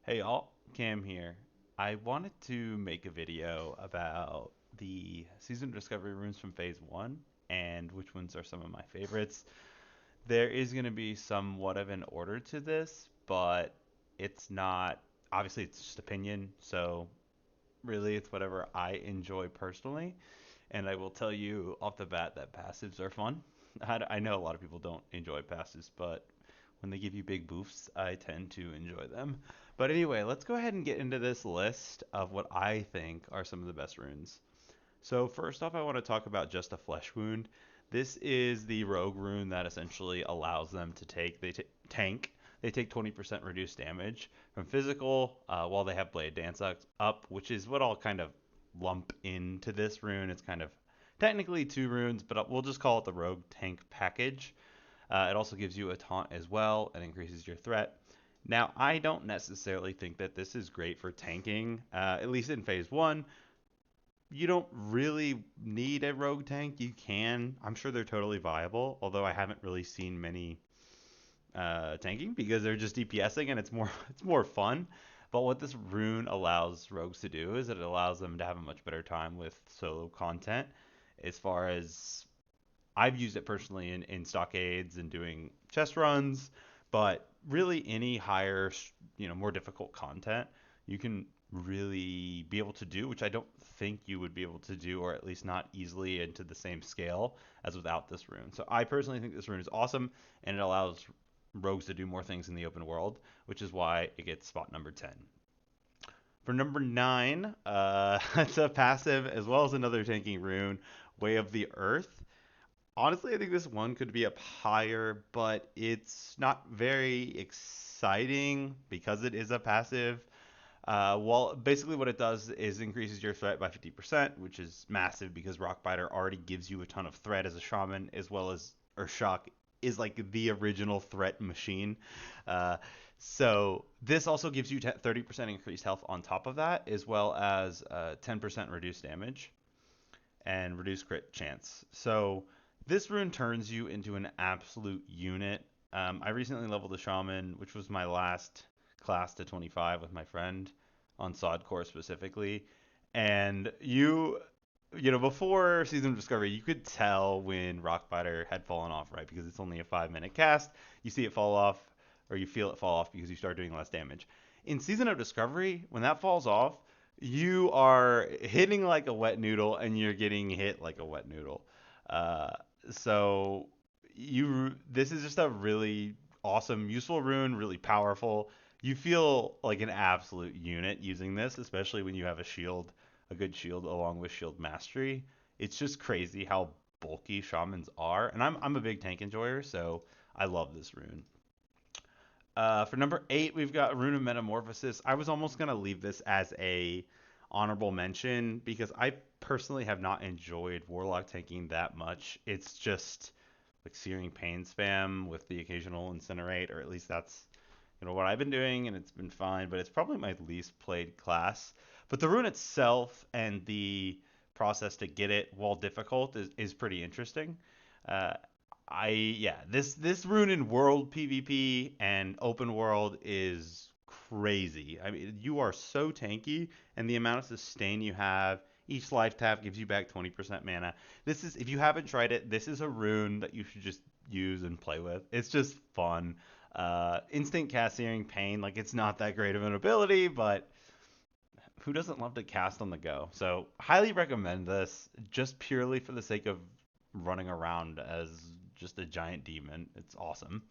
Hey all, Cam here. I wanted to make a video about the Season of Discovery runes from Phase 1 and which ones are some of my favorites. There is going to be somewhat of an order to this, but it's not, obviously, it's just opinion, so really it's whatever I enjoy personally. And I will tell you off the bat that passives are fun. I know a lot of people don't enjoy passives, but when they give you big boofs, I tend to enjoy them. But anyway, let's go ahead and get into this list of what I think are some of the best runes. So first off, I want to talk about Just a Flesh Wound. This is the rogue rune that essentially allows them to tank. They take 20% reduced damage from physical while they have Blade Dance up, which is what I'll kind of lump into this rune. It's kind of technically two runes, but we'll just call it the rogue tank package. It also gives you a taunt as well and increases your threat. Now, I don't necessarily think that this is great for tanking, at least in phase one. You don't really need a rogue tank. You can. I'm sure they're totally viable, although I haven't really seen many tanking because they're just DPSing and it's more fun. But what this rune allows rogues to do is it allows them to have a much better time with solo content as far as I've used it personally in stockades and doing chest runs, but really any higher, more difficult content, you can really be able to do, which I don't think you would be able to do, or at least not easily into the same scale as without this rune. So I personally think this rune is awesome, and it allows rogues to do more things in the open world, which is why it gets spot number 10. For number 9, it's a passive as well as another tanking rune, Way of the Earth. Honestly, I think this one could be up higher, but it's not very exciting because it is a passive. Well, basically what it does is increases your threat by 50%, which is massive because Rockbiter already gives you a ton of threat as a shaman, as well as Urshak is like the original threat machine. Uh, so this also gives you 30% increased health on top of that, as well as 10% reduced damage and reduced crit chance. So this rune turns you into an absolute unit. I recently leveled the shaman, which was my last class to 25 with my friend on Sod Core specifically. And before Season of Discovery, you could tell when Rockbiter had fallen off, right? Because it's only a 5 minute cast. You see it fall off, or you feel it fall off because you start doing less damage. In Season of Discovery, when that falls off, you are hitting like a wet noodle and you're getting hit like a wet noodle. Uh, so this is just a really awesome, useful rune, really powerful. You feel like an absolute unit using this, especially when you have a good shield along with shield mastery. It's just crazy how bulky shamans are, and I'm a big tank enjoyer, so I love this rune. For number 8, we've got Rune of Metamorphosis. I was almost gonna leave this as a honorable mention because I personally have not enjoyed Warlock tanking that much. It's just like Searing Pain spam with the occasional Incinerate, or at least that's what I've been doing, and it's been fine. But it's probably my least played class. But the rune itself and the process to get it, while difficult, is pretty interesting. Uh, this rune in world PvP and open world is crazy. I mean, you are so tanky, and the amount of sustain you have. Each life tap gives you back 20% mana. This is, if you haven't tried it, this is a rune that you should just use and play with. It's just fun. Instant cast Searing Pain, like it's not that great of an ability, but who doesn't love to cast on the go? So highly recommend this, just purely for the sake of running around as just a giant demon. It's awesome.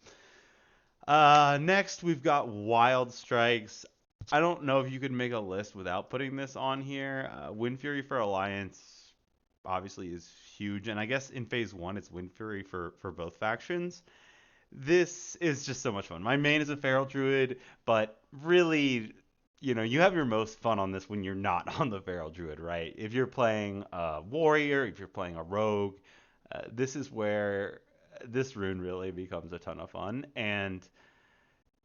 Next, we've got Wild Strikes. I don't know if you could make a list without putting this on here. Wind Fury for Alliance obviously is huge, and I guess in phase one it's Wind Fury for both factions. This is just so much fun. My main is a Feral Druid, but really, you have your most fun on this when you're not on the Feral Druid, right? If you're playing a Warrior, if you're playing a Rogue, this is where this rune really becomes a ton of fun. And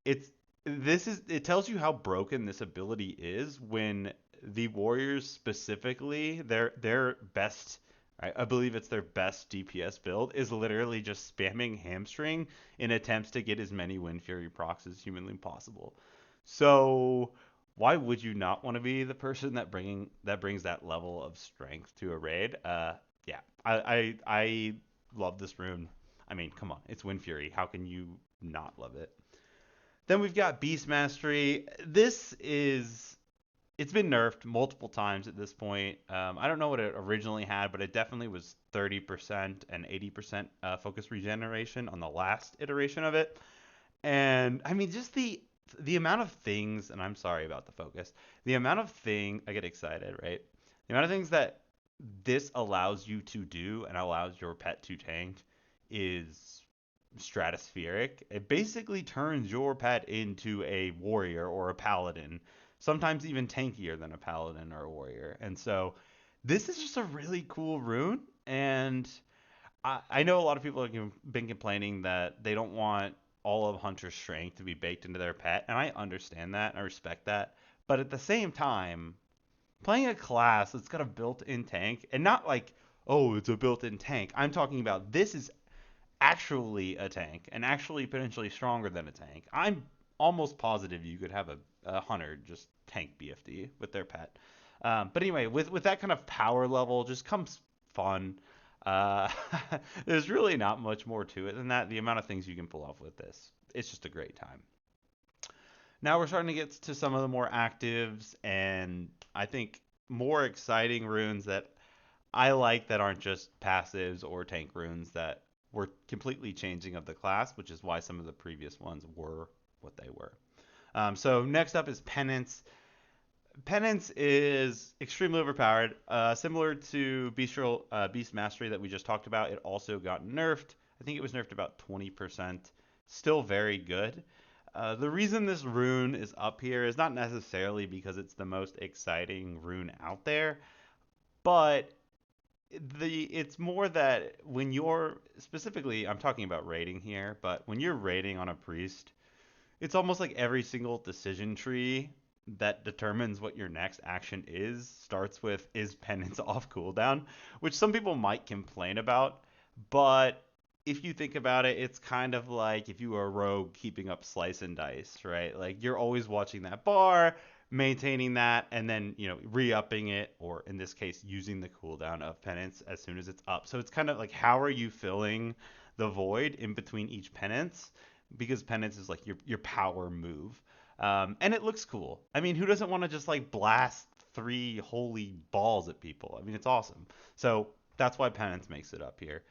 it's it tells you how broken this ability is when the Warriors specifically, their best, I believe it's their best DPS build, is literally just spamming Hamstring in attempts to get as many Wind Fury procs as humanly possible. So why would you not want to be the person that brings that level of strength to a raid? Yeah, I love this rune. I mean, come on, it's Wind Fury. How can you not love it? Then we've got Beast Mastery. It's been nerfed multiple times at this point. I don't know what it originally had, but it definitely was 30% and 80% focus regeneration on the last iteration of it. And I mean, just the amount of things, and I'm sorry about the focus, the amount of thing I get excited, right? The amount of things that this allows you to do and allows your pet to tank is stratospheric. It basically turns your pet into a warrior or a paladin, sometimes even tankier than a paladin or a warrior. And so this is just a really cool rune, and I know a lot of people have been complaining that they don't want all of Hunter's strength to be baked into their pet, and I understand that, and I respect that. But at the same time, playing a class that's got a built-in tank, and not like, oh, it's a built-in tank. I'm talking about this is actually a tank, and actually potentially stronger than a tank. I'm almost positive you could have a hunter just tank BFD with their pet. But anyway, with that kind of power level, just comes fun. Uh, there's really not much more to it than that. The amount of things you can pull off with this, it's just a great time. Now we're starting to get to some of the more actives and I think more exciting runes that I like that aren't just passives or tank runes that were completely changing of the class, which is why some of the previous ones were what they were. So next up is Penance. Penance is extremely overpowered. Similar to Beast Mastery that we just talked about, it also got nerfed. I think it was nerfed about 20%. Still very good. The reason this rune is up here is not necessarily because it's the most exciting rune out there, but it's more that when you're specifically, I'm talking about raiding here, but when you're raiding on a priest, it's almost like every single decision tree that determines what your next action is starts with is penance off cooldown, which some people might complain about, but if you think about it, it's kind of like if you were a rogue keeping up slice and dice, right? Like you're always watching that bar, maintaining that, and then re-upping it, or in this case, using the cooldown of penance as soon as it's up. So it's kind of like how are you filling the void in between each penance? Because penance is like your power move, and it looks cool. I mean, who doesn't want to just like blast three holy balls at people? I mean, it's awesome. So that's why penance makes it up here.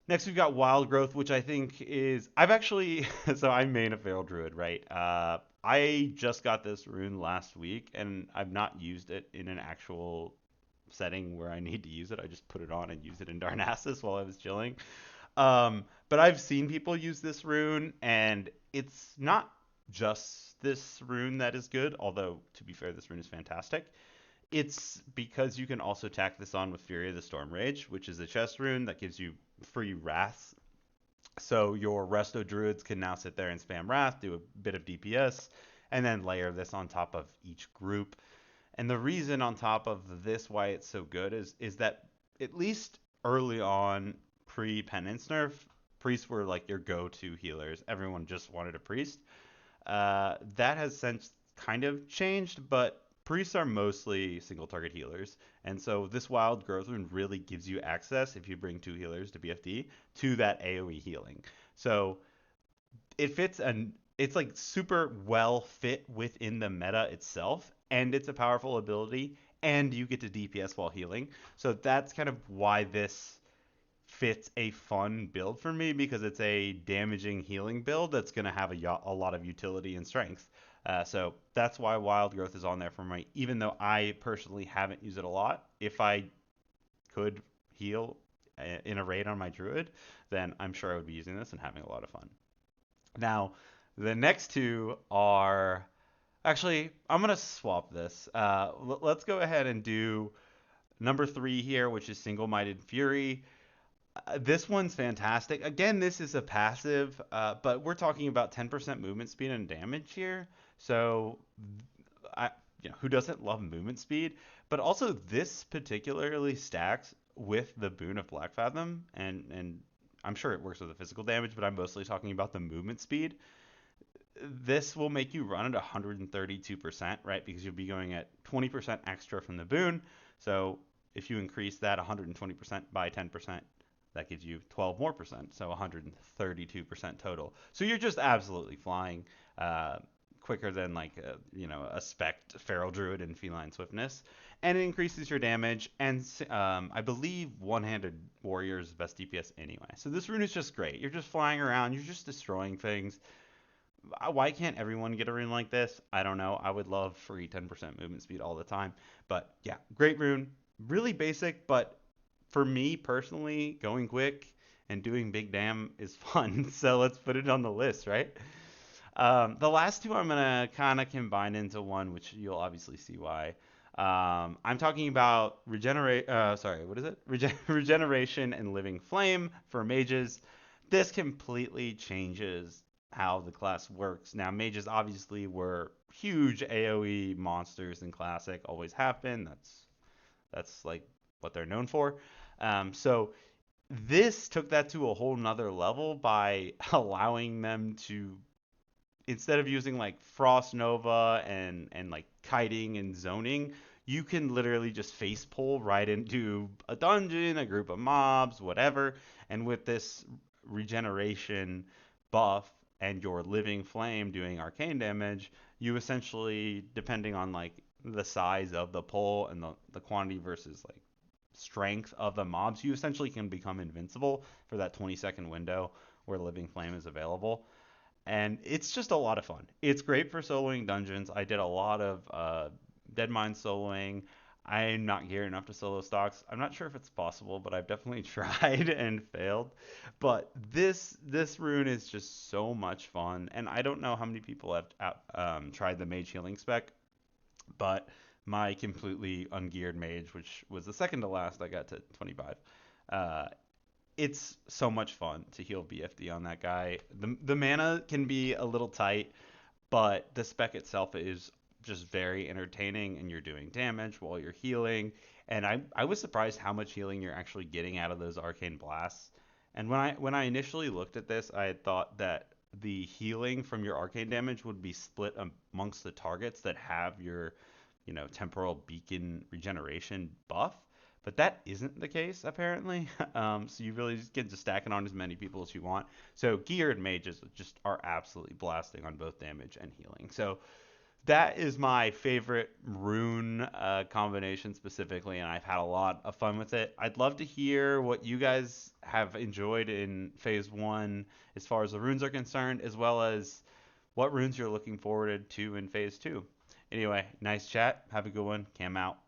Next, we've got Wild Growth, which I think is I've actually so I main a Feral Druid, right? I just got this rune last week, and I've not used it in an actual setting where I need to use it. I just put it on and used it in Darnassus while I was chilling. But I've seen people use this rune, and it's not just this rune that is good, although to be fair, this rune is fantastic. It's because you can also tack this on with Fury of the Storm Rage, which is a chest rune that gives you free wraths. So your Resto Druids can now sit there and spam Wrath, do a bit of DPS, and then layer this on top of each group. And the reason on top of this why it's so good is that at least early on, pre-penance nerf, priests were like your go-to healers. Everyone just wanted a priest. That has since kind of changed, but priests are mostly single target healers. And so this wild growth rune really gives you access, if you bring two healers to BFD, to that AoE healing. So it fits and it's like super well fit within the meta itself, and it's a powerful ability, and you get to DPS while healing. So that's kind of why this fits a fun build for me because it's a damaging healing build that's going to have a lot of utility and strength. So that's why Wild Growth is on there for me, even though I personally haven't used it a lot. If I could heal in a raid on my druid, then I'm sure I would be using this and having a lot of fun. Now, the next two are actually, I'm going to swap this. Let's go ahead and do number three here, which is Single Minded Fury. This one's fantastic. Again, this is a passive, but we're talking about 10% movement speed and damage here. So, I, who doesn't love movement speed? But also, this particularly stacks with the boon of Black Fathom, and I'm sure it works with the physical damage, but I'm mostly talking about the movement speed. this will make you run at 132%, right? Because you'll be going at 20% extra from the boon. So if you increase that 120% by 10%, that gives you 12 more percent, so 132% total. So you're just absolutely flying, uh, quicker than like a spec feral druid in feline swiftness, and it increases your damage. And I believe one-handed warrior is best DPS anyway. So this rune is just great. You're just flying around, you're just destroying things. Why can't everyone get a rune like this? I don't know. I would love free 10% movement speed all the time. But yeah, great rune. Really basic, but for me personally, going quick and doing big dam is fun. So let's put it on the list, right? The last two I'm gonna kind of combine into one, which you'll obviously see why. I'm talking about regenerate. Sorry, what is it? Regeneration and living flame for mages. This completely changes how the class works. Now, mages obviously were huge AOE monsters in Classic, always have been. That's like what they're known for. So this took that to a whole nother level by allowing them to, instead of using like Frost Nova and like kiting and zoning, you can literally just face pull right into a dungeon, a group of mobs, whatever. And with this regeneration buff and your living flame doing arcane damage, you essentially, depending on like the size of the pull and the quantity versus like strength of the mobs, you essentially can become invincible for that 20-second window where living flame is available. And it's just a lot of fun. It's great for soloing dungeons. I did a lot of Deadmine soloing. I'm not geared enough to solo stocks. I'm not sure if it's possible, but I've definitely tried and failed. But this rune is just so much fun, and I don't know how many people have tried the mage healing spec, but my completely ungeared mage, which was the second to last, I got to 25. Uh, it's so much fun to heal BFD on that guy. The mana can be a little tight, but the spec itself is just very entertaining, and you're doing damage while you're healing. And I was surprised how much healing you're actually getting out of those arcane blasts. And when I initially looked at this, I had thought that the healing from your arcane damage would be split amongst the targets that have your, temporal beacon regeneration buff. But that isn't the case apparently. So you really just get to stack it on as many people as you want. So geared mages just are absolutely blasting on both damage and healing. So that is my favorite rune combination specifically, and I've had a lot of fun with it. I'd love to hear what you guys have enjoyed in Phase 1 as far as the runes are concerned, as well as what runes you're looking forward to in Phase 2. Anyway, nice chat. Have a good one. Cam out.